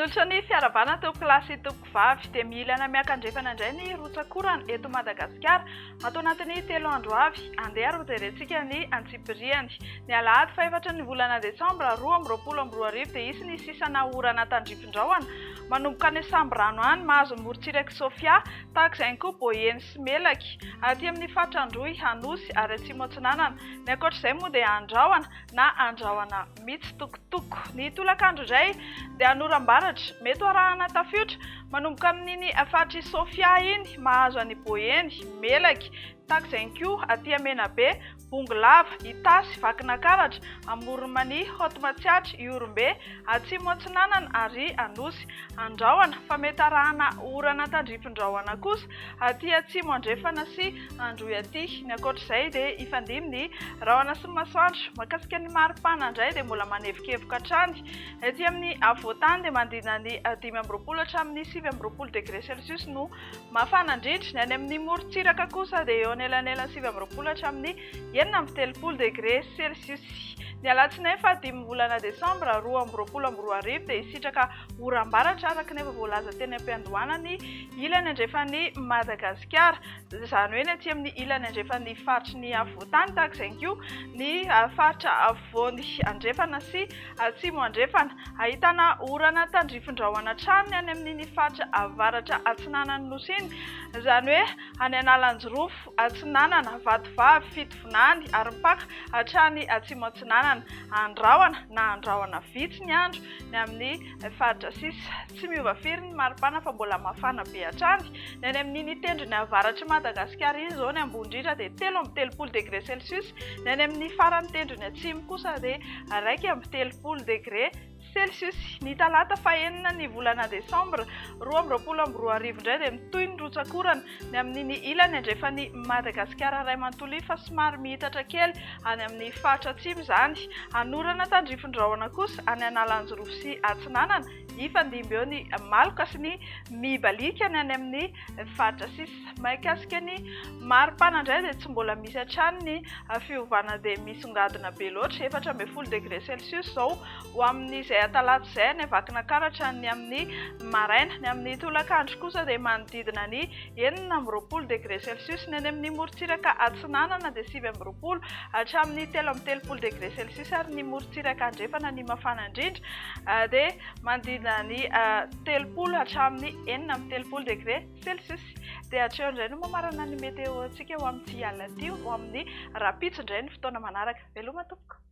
Mandritra ny fiaravana teo kilasy toko vavy dia milana miaka-andrefana indray ny rotsakorana eto Madagasikara atao anatin'ny 3 andro avy. Andeha roterentsika ny antsipiriany. Ny alahady 4 ny volana desambra 2024 dia isy ny sisana orana tandrifin-drahona manomboka ny Sambrano any mahazo ny morontsiraka Sofia tahaka izay koa Boyeny sy Melaky aty amin'ny Fatrandroy Anosy ary Atsimo Atsinanana. Ny ankoatr'izay moa dia andrahona na andrahona mitsitokotoko. Ny tolakandro indray dia anoram-baratra mety arahana tafiotra manomboka amin'iny Fatry Sofia iny mahazo any Boyeny, Melaky tahaka izay koa aty Menabe, Bongolava, Itasy, Vakinakaratra, Amoronmany, Hotomatsiatra, Iorombe, Atsimo Atsinanana ary Anosy. Andrahona fa mety arahana orana tandrifin-drahona kosa aty Atsimo Andrefana sy Androy aty. Ny ankoatr'izay dia ifandimy ny rahona sy masoandro mahakasika ny maripana indray dia mbola manevokevoka hatrany. Aty amin'ny avoatany dia manodidina ny 5 hatramin'ny 7 degré Celsius no mafana indrindra. Ny any amin'ny morontsiraka kosa dia eo anelanelany 7 hatramin'ny 9 degré Celsius. Ny alatsinainy 5 volana desambra 2024 dia isitraka oram-baratra araka nefa voalaza teny am-piandohana ny ilany andrefan'ny Madagasikara. Izany hoe ny aty amin'ny ilany andrefan'ny faritry ny avoatany tahaka izay koa ny faritra avoany andrefana sy Atsimo Andrefana. Ahitana orana tandrifin-drahona hatrany any amin'ny faritra avaratra Atsinanana nosy iny. Izany hoe any Analanjorofo, Atsinanana, Vatovavy, Fitovonany, Arimpaka hatrany Atsimo Atsinanana. Andrahona na andrahona vitsy ny andro ny amin'ny faritra sisa. Tsy miova firy ny maripana fa mbola mafana be hatrany. Ny any amin'iny tendrony avaratra Madagasikara iny izao ny ambony indrindra dia 13 degré Celsius. Ny any amin'ny farany tendrony atsimo kosa dia 13 degré Celsius. Ny talata 9 ny volana desambra 2024 indray dia mitohy ny rotsakorana ny amin'iny ilany andrefan'ny Madagasikara ray manontolo fa somary mihitatra kely any amin'ny faritra atsimo izany. Anorana tandrifin-drahona kosa any Analanjorofo sy Atsinanana ifandimby eo ny Maloka sy ny Mibalika ny any amin'ny faritra sisa. Mahakasika ny maripana indray dia tsy mbola misy hatrany ny fiovana dia misongadina be loatra 14 degré Celsius izao ho amin'izay talata izay ny Vakinakaratra ny amin'ny maraina. Ny amin'ny tolakandro kosa dia manodidina ny 19 degré Celsius. Ny any amin'ny morontsiraka Atsinanana dia 20 hatramin'ny 13 degré Celsius ary ny morontsiraka Andrefana ny mafana indrindra dia manodidina ny 30 hatramin'ny 19 degré Celsius. Dia hatreo indray no mamarana ny meteo antsika ho amin'ity alina ity ho amin'ny rapitso indray ny fotoana manaraka. Veloma tompoko.